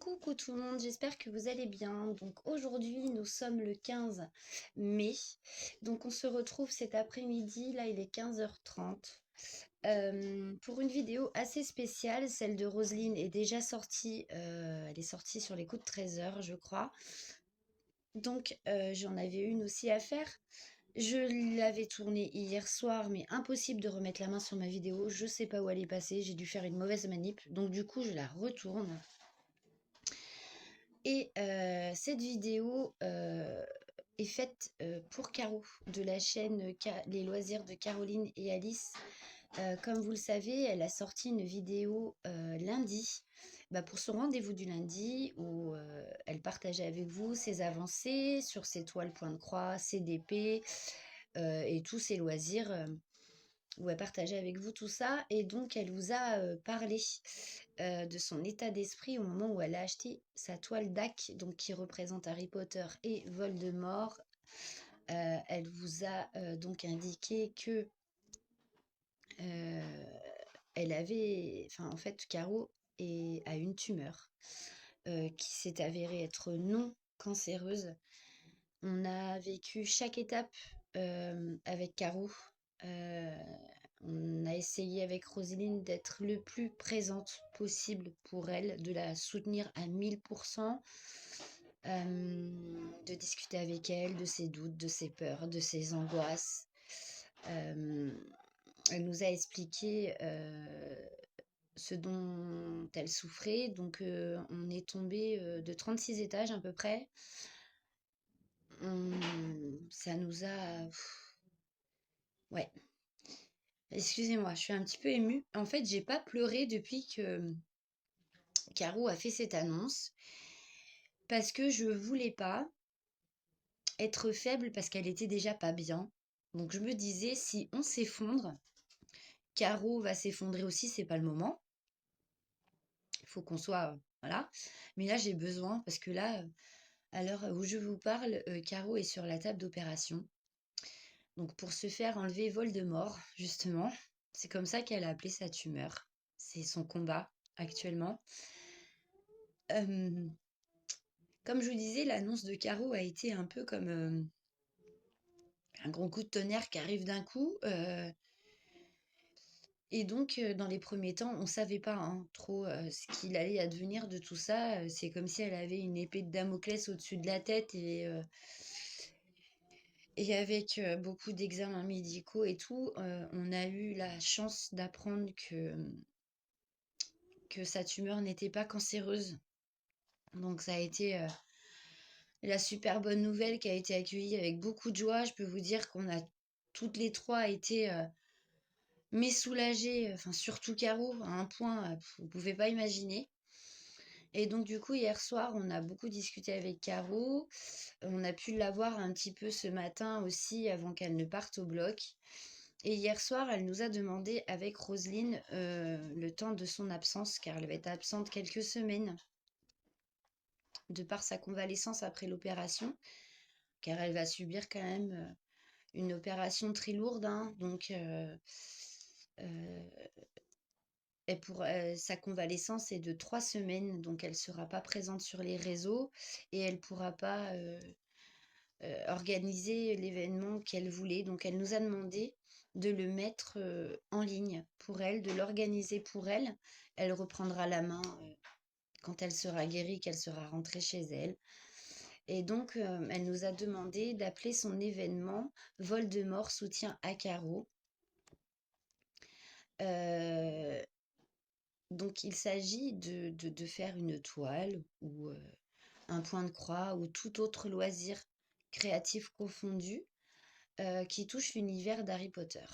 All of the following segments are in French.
Coucou tout le monde, j'espère que vous allez bien. Donc aujourd'hui, nous sommes le 15 mai. Donc on se retrouve cet après-midi, là il est 15h30, pour une vidéo assez spéciale. Celle de Roselyne est déjà sortie, elle est sortie sur les coups de 13h je crois. Donc j'en avais une aussi à faire. Je l'avais tournée hier soir, mais impossible de remettre la main sur ma vidéo. Je sais pas où elle est passée, j'ai dû faire une mauvaise manip. Donc du coup, je la retourne. Et cette vidéo est faite pour Caro, de la chaîne Les Loisirs de Caroline et Alice. Comme vous le savez, elle a sorti une vidéo lundi, pour son rendez-vous du lundi, où elle partageait avec vous ses avancées sur ses toiles point de croix, ses DP et tous ses loisirs. Où elle partageait avec vous tout ça. Et donc, elle vous a parlé de son état d'esprit au moment où elle a acheté sa toile DAC, donc qui représente Harry Potter et Voldemort. Elle vous a donc indiqué que elle avait, en fait, Caro a une tumeur qui s'est avérée être non cancéreuse. On a vécu chaque étape avec Caro. Euh, on a essayé avec Roselyne d'être le plus présente possible pour elle, de la soutenir à 1000%, de discuter avec elle de ses doutes, de ses peurs, de ses angoisses. Euh, Elle nous a expliqué ce dont elle souffrait. Donc on est tombé de 36 étages à peu près. Ça nous a... Ouais. Excusez-moi, je suis un petit peu émue. En fait, j'ai pas pleuré depuis que Caro a fait cette annonce parce que je voulais pas être faible parce qu'elle était déjà pas bien. Donc je me disais, si on s'effondre, Caro va s'effondrer aussi, c'est pas le moment. Il faut qu'on soit... voilà. Mais là, j'ai besoin parce que là, à l'heure où je vous parle, Caro est sur la table d'opération. Donc pour se faire enlever Voldemort, justement, c'est comme ça qu'elle a appelé sa tumeur. C'est son combat actuellement. Euh, Comme je vous disais, l'annonce de Caro a été un peu comme un gros coup de tonnerre qui arrive d'un coup. Et donc, dans les premiers temps, on ne savait pas trop ce qu'il allait advenir de tout ça. C'est comme si elle avait une épée de Damoclès au-dessus de la tête et avec beaucoup d'examens médicaux et tout, on a eu la chance d'apprendre que sa tumeur n'était pas cancéreuse. Donc, ça a été la super bonne nouvelle qui a été accueillie avec beaucoup de joie. Je peux vous dire qu'on a toutes les trois été mais soulagées, enfin surtout Caro, à un point vous ne pouvez pas imaginer. Et donc du coup hier soir on a beaucoup discuté avec Caro. On a pu la voir un petit peu ce matin aussi avant qu'elle ne parte au bloc. Et hier soir elle nous a demandé avec Roselyne le temps de son absence, car elle va être absente quelques semaines de par sa convalescence après l'opération, car elle va subir quand même une opération très lourde, hein. Donc sa convalescence est de 3 semaines, donc elle ne sera pas présente sur les réseaux et elle ne pourra pas organiser l'événement qu'elle voulait. Donc elle nous a demandé de le mettre en ligne pour elle, de l'organiser pour elle. Elle reprendra la main quand elle sera guérie, qu'elle sera rentrée chez elle. Et donc, elle nous a demandé d'appeler son événement Voldemort soutien à Caro. Donc, il s'agit de faire une toile ou un point de croix ou tout autre loisir créatif confondu qui touche l'univers d'Harry Potter.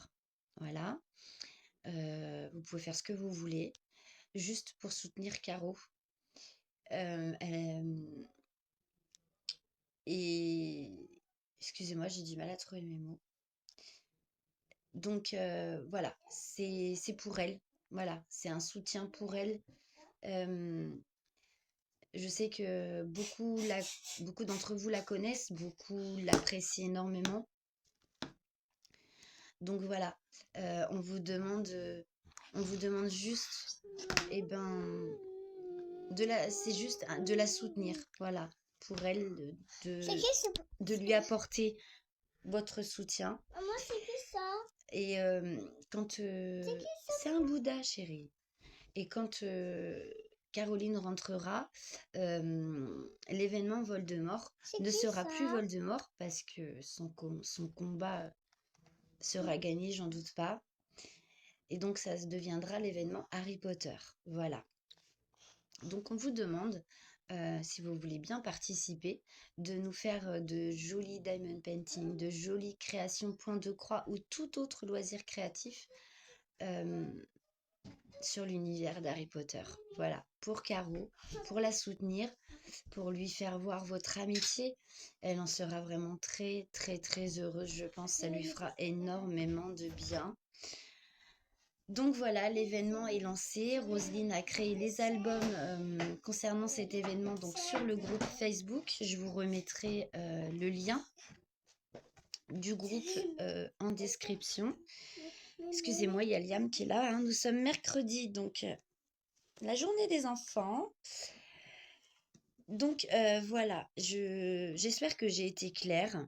Voilà. Vous pouvez faire ce que vous voulez, juste pour soutenir Caro. Et excusez-moi, j'ai du mal à trouver mes mots. Donc voilà, c'est pour elle. Voilà, c'est un soutien pour elle. Je sais que beaucoup d'entre vous la connaissent, beaucoup l'apprécient énormément. Donc voilà, on vous demande juste, eh ben, c'est juste de la soutenir, voilà, pour elle, C'est qui ce... de lui apporter votre soutien. Maman, c'est qui ça? Et quand C'est qui ça? c'est un Bouddha, chérie. Et quand Caroline rentrera, l'événement Voldemort C'est ne qui sera ça? plus Voldemort parce que son combat sera gagné, j'en doute pas. Et donc ça deviendra l'événement Harry Potter. Voilà. Donc on vous demande, si vous voulez bien participer, de nous faire de jolis diamond painting, de jolies créations point de croix ou tout autre loisir créatif sur l'univers d'Harry Potter. Voilà, pour Caro, pour la soutenir, pour lui faire voir votre amitié. Elle en sera vraiment très, très, très heureuse, je pense. Ça lui fera énormément de bien. Donc voilà, l'événement est lancé. Roselyne a créé les albums concernant cet événement donc sur le groupe Facebook. Je vous remettrai le lien du groupe en description. Excusez-moi, il y a Liam qui est là. Hein. Nous sommes mercredi, donc la journée des enfants. Donc voilà, j'espère que j'ai été claire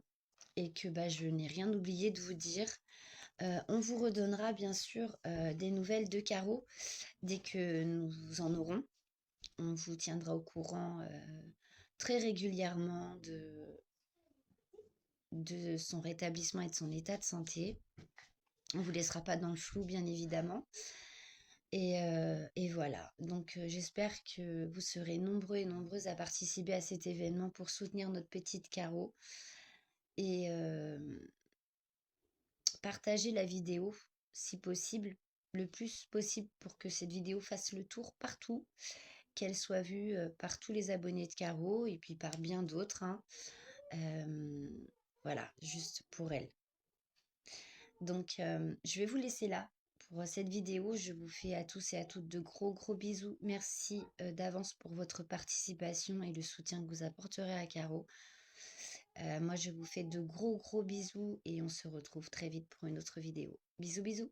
et que je n'ai rien oublié de vous dire. On vous redonnera bien sûr des nouvelles de Caro dès que nous en aurons. On vous tiendra au courant très régulièrement de son rétablissement et de son état de santé. On ne vous laissera pas dans le flou, bien évidemment. Et voilà, donc j'espère que vous serez nombreux et nombreuses à participer à cet événement pour soutenir notre petite Caro et partager la vidéo si possible, le plus possible pour que cette vidéo fasse le tour partout, qu'elle soit vue par tous les abonnés de Caro et puis par bien d'autres. Hein. Voilà, juste pour elle. Donc, je vais vous laisser là pour cette vidéo. Je vous fais à tous et à toutes de gros, gros bisous. Merci d'avance pour votre participation et le soutien que vous apporterez à Caro. Moi, je vous fais de gros, gros bisous et on se retrouve très vite pour une autre vidéo. Bisous, bisous.